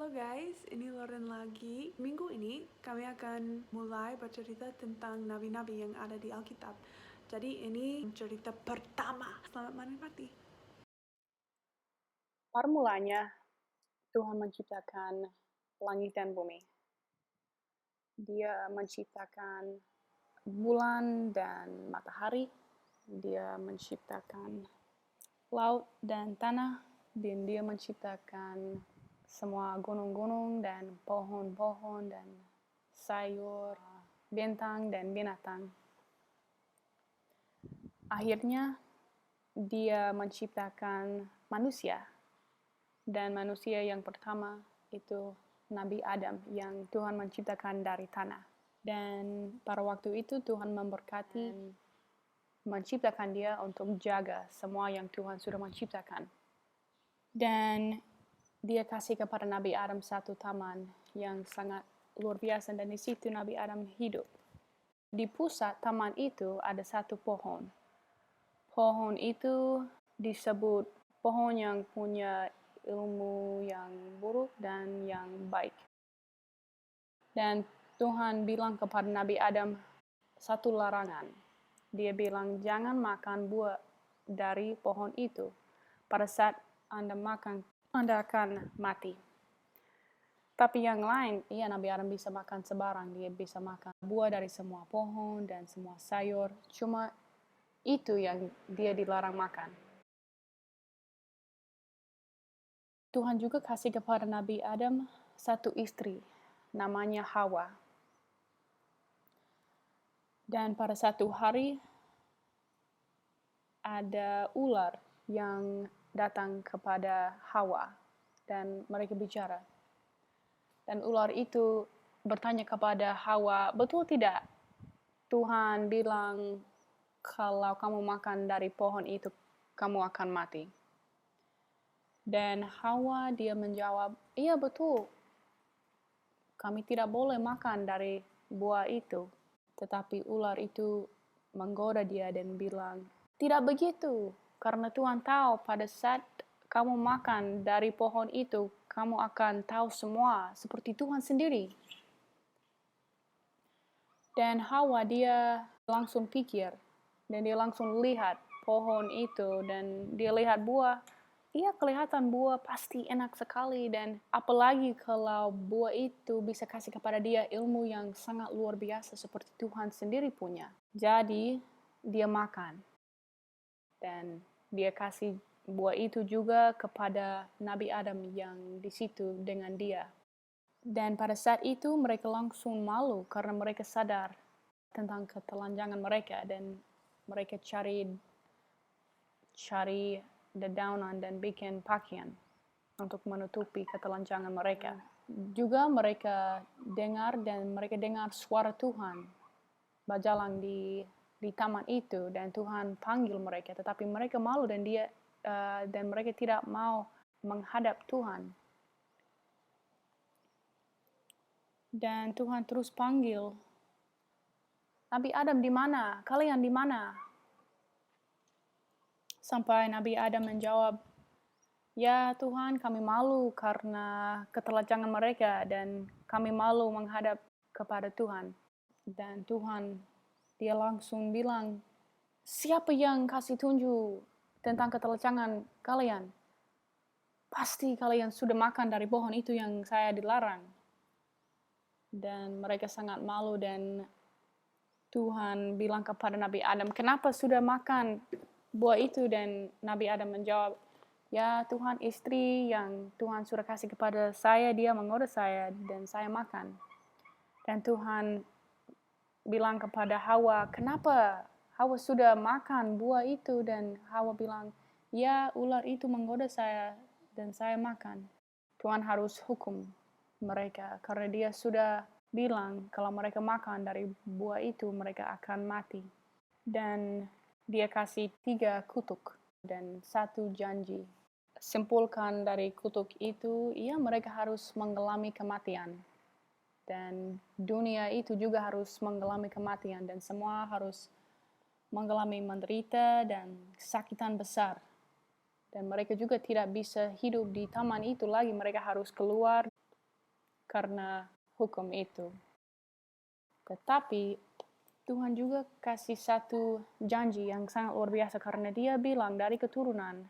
Halo guys, ini Lauren lagi. Minggu ini kami akan mulai bercerita tentang nabi-nabi yang ada di Alkitab. Jadi ini cerita pertama. Selamat menikmati. Pada mulanya, Tuhan menciptakan langit dan bumi. Dia menciptakan bulan dan matahari. Dia menciptakan laut dan tanah. Dan dia menciptakan semua gunung-gunung dan pohon-pohon dan sayur, bintang dan binatang. Akhirnya, dia menciptakan manusia. Dan manusia yang pertama itu Nabi Adam yang Tuhan menciptakan dari tanah. Dan pada waktu itu Tuhan memberkati menciptakan dia untuk jaga semua yang Tuhan sudah menciptakan. Dan dia kasih kepada Nabi Adam satu taman yang sangat luar biasa, dan di situ Nabi Adam hidup. Di pusat taman itu ada satu pohon. Pohon itu disebut pohon yang punya ilmu yang buruk dan yang baik. Dan Tuhan bilang kepada Nabi Adam satu larangan. Dia bilang, jangan makan buah dari pohon itu. Pada saat Anda makan, Anda akan mati. Tapi yang lain, Nabi Adam bisa makan sebarang. Dia bisa makan buah dari semua pohon dan semua sayur. Cuma itu yang dia dilarang makan. Tuhan juga kasih kepada Nabi Adam satu istri, namanya Hawa. Dan pada satu hari, ada ular yang datang kepada Hawa, dan mereka bicara. Dan ular itu bertanya kepada Hawa, betul tidak Tuhan bilang kalau kamu makan dari pohon itu, kamu akan mati? Dan Hawa dia menjawab, iya betul, kami tidak boleh makan dari buah itu. Tetapi ular itu menggoda dia dan bilang, tidak begitu, karena Tuhan tahu pada saat kamu makan dari pohon itu, kamu akan tahu semua seperti Tuhan sendiri. Dan Hawa dia langsung pikir, dan dia langsung lihat pohon itu, dan dia lihat buah. Iya, kelihatan buah pasti enak sekali, dan apalagi kalau buah itu bisa kasih kepada dia ilmu yang sangat luar biasa seperti Tuhan sendiri punya. Jadi dia makan, dan dia kasih buah itu juga kepada Nabi Adam yang di situ dengan dia. Dan pada saat itu mereka langsung malu karena mereka sadar tentang ketelanjangan mereka, dan mereka cari dedaunan dan bikin pakaian untuk menutupi ketelanjangan mereka. Juga mereka dengar suara Tuhan berjalan di taman itu, dan Tuhan panggil mereka, tetapi mereka malu dan mereka tidak mau menghadap Tuhan. Dan Tuhan terus panggil, Nabi Adam di mana? Kalian di mana? Sampai Nabi Adam menjawab, ya Tuhan, kami malu karena ketelanjangan mereka, dan kami malu menghadap kepada Tuhan. Dan Tuhan, dia langsung bilang, siapa yang kasih tunjuk tentang ketelanjangan kalian? Pasti kalian sudah makan dari pohon itu yang saya dilarang. Dan mereka sangat malu, dan Tuhan bilang kepada Nabi Adam, kenapa sudah makan buah itu? Dan Nabi Adam menjawab, ya Tuhan, istri yang Tuhan sudah kasih kepada saya, dia menggoda saya dan saya makan. Dan Tuhan bilang kepada Hawa, kenapa Hawa sudah makan buah itu? Dan Hawa bilang, ya ular itu menggoda saya dan saya makan. Tuhan harus hukum mereka karena dia sudah bilang kalau mereka makan dari buah itu mereka akan mati. Dan dia kasih 3 kutuk dan 1 janji. Simpulkan dari kutuk itu, mereka harus mengalami kematian. Dan dunia itu juga harus mengalami kematian, dan semua harus mengalami menderita dan kesakitan besar. Dan mereka juga tidak bisa hidup di taman itu lagi, mereka harus keluar karena hukum itu. Tetapi Tuhan juga kasih satu janji yang sangat luar biasa karena Dia bilang dari keturunan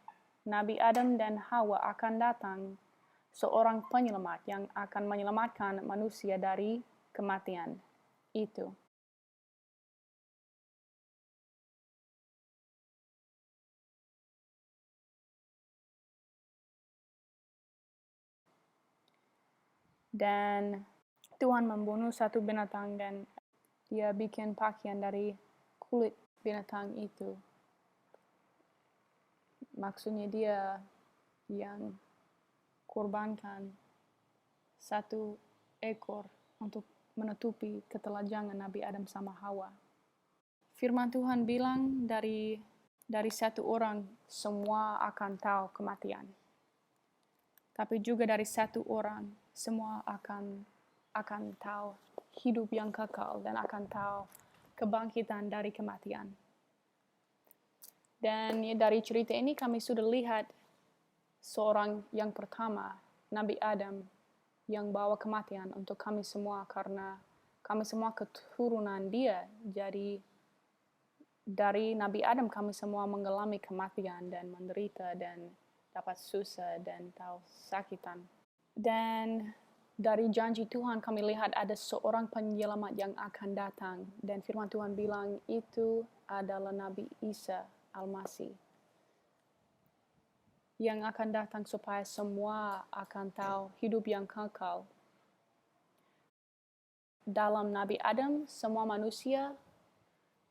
Nabi Adam dan Hawa akan datang seorang penyelamat yang akan menyelamatkan manusia dari kematian itu. Dan Tuhan membunuh satu binatang dan Dia bikin pakaian dari kulit binatang itu. Maksudnya Dia yang korbankan satu ekor untuk menutupi ketelajangan Nabi Adam sama Hawa. Firman Tuhan bilang dari satu orang semua akan tahu kematian. Tapi juga dari satu orang semua akan tahu hidup yang kekal dan akan tahu kebangkitan dari kematian. Dan dari cerita ini kami sudah lihat seorang yang pertama, Nabi Adam, yang bawa kematian untuk kami semua karena kami semua keturunan Dia. Jadi dari Nabi Adam kami semua mengalami kematian dan menderita dan dapat susah dan tahu sakitan. Dan dari janji Tuhan kami lihat ada seorang penyelamat yang akan datang. Dan firman Tuhan bilang itu adalah Nabi Isa Al-Masih. Yang akan datang supaya semua akan tahu hidup yang kekal. Dalam Nabi Adam semua manusia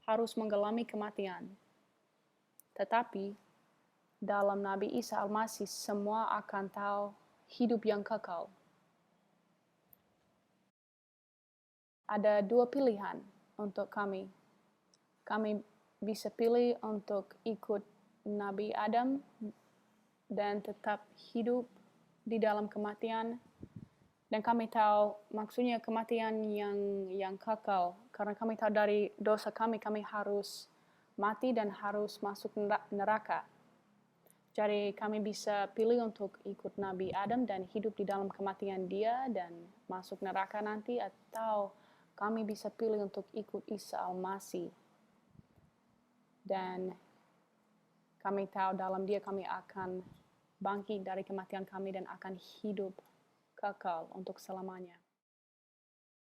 harus mengalami kematian. Tetapi dalam Nabi Isa Al-Masih semua akan tahu hidup yang kekal. Ada dua pilihan untuk kami. Kami bisa pilih untuk ikut Nabi Adam dan tetap hidup di dalam kematian. Dan kami tahu maksudnya kematian yang kekal. Karena kami tahu dari dosa kami harus mati dan harus masuk neraka. Jadi kami bisa pilih untuk ikut Nabi Adam dan hidup di dalam kematian Dia dan masuk neraka nanti, atau kami bisa pilih untuk ikut Isa Al-Masih. Dan kami tahu dalam Dia kami akan bangkit dari kematian kami dan akan hidup kekal untuk selamanya.